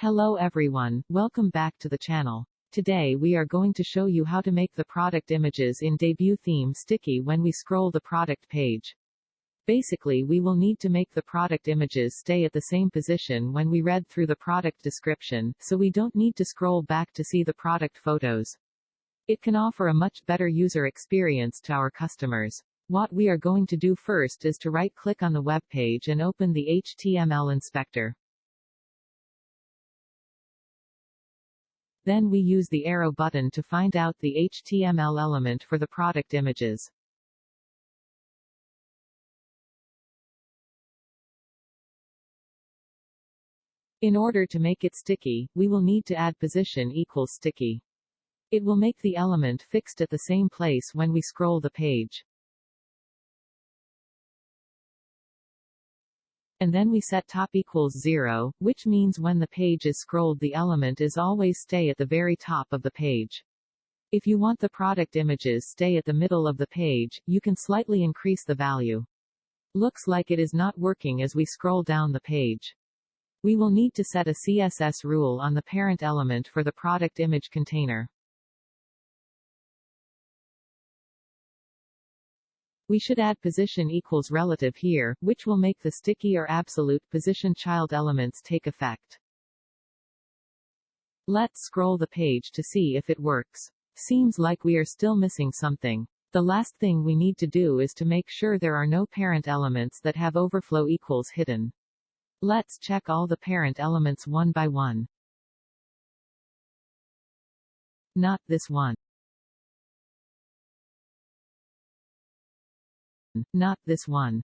Hello everyone, welcome back to the channel. Today we are going to show you how to make the product images in Debut theme sticky when we scroll the product page. Basically we will need to make the product images stay at the same position when we read through the product description, so we don't need to scroll back to see the product photos. It can offer a much better user experience to our customers. What we are going to do first is to right-click on the web page and open the HTML inspector. Then we use the arrow button to find out the HTML element for the product images. In order to make it sticky, we will need to add position equals sticky. It will make the element fixed at the same place when we scroll the page. And then we set top equals 0, which means when the page is scrolled the element is always stay at the very top of the page. If you want the product images stay at the middle of the page, you can slightly increase the value. Looks like it is not working as we scroll down the page. We will need to set a CSS rule on the parent element for the product image container. We should add position equals relative here, which will make the sticky or absolute position child elements take effect. Let's scroll the page to see if it works. Seems like we are still missing something. The last thing we need to do is to make sure there are no parent elements that have overflow equals hidden. Let's check all the parent elements one by one. Not this one. Not this one.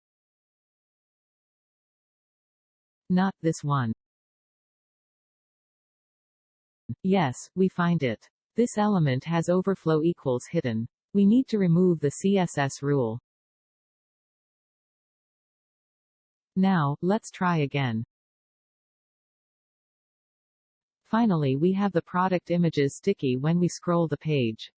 Not this one. Yes, we find it. This element has overflow equals hidden. We need to remove the CSS rule. Now, let's try again. Finally, we have the product images sticky when we scroll the page.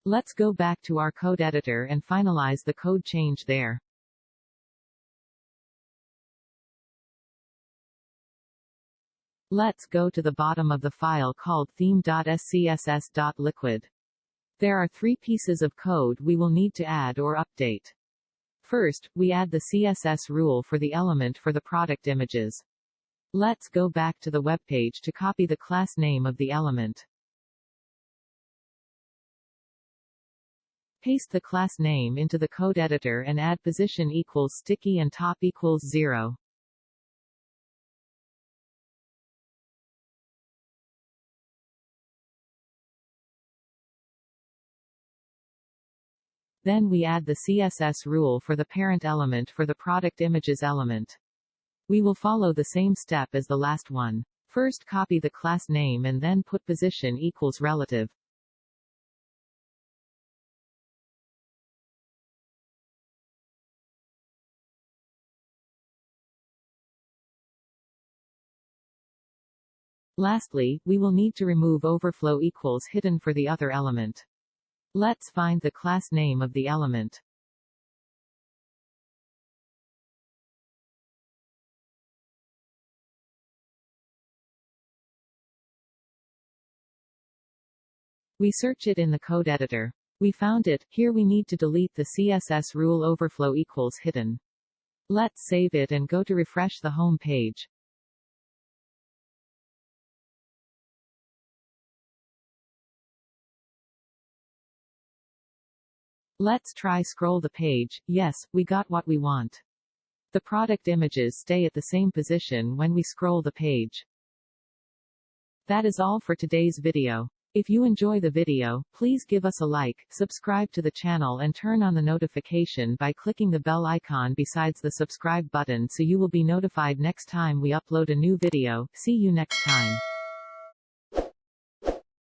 Let's go back to our code editor and finalize the code change there. Let's go to the bottom of the file called theme.scss.liquid. There are 3 pieces of code we will need to add or update. First, we add the CSS rule for the element for the product images. Let's go back to the web page to copy the class name of the element. Paste the class name into the code editor and add position equals sticky and top equals 0. Then we add the CSS rule for the parent element for the product images element. We will follow the same step as the last one. First copy the class name and then put position equals relative. Lastly, we will need to remove overflow equals hidden for the other element. Let's find the class name of the element. We search it in the code editor. We found it. Here we need to delete the CSS rule overflow equals hidden. Let's save it and go to refresh the home page. Let's try scroll the page. Yes, we got what we want. The product images stay at the same position when we scroll the page. That is all for today's video. If you enjoy the video, please give us a like, subscribe to the channel and turn on the notification by clicking the bell icon besides the subscribe button so you will be notified next time we upload a new video. See you next time.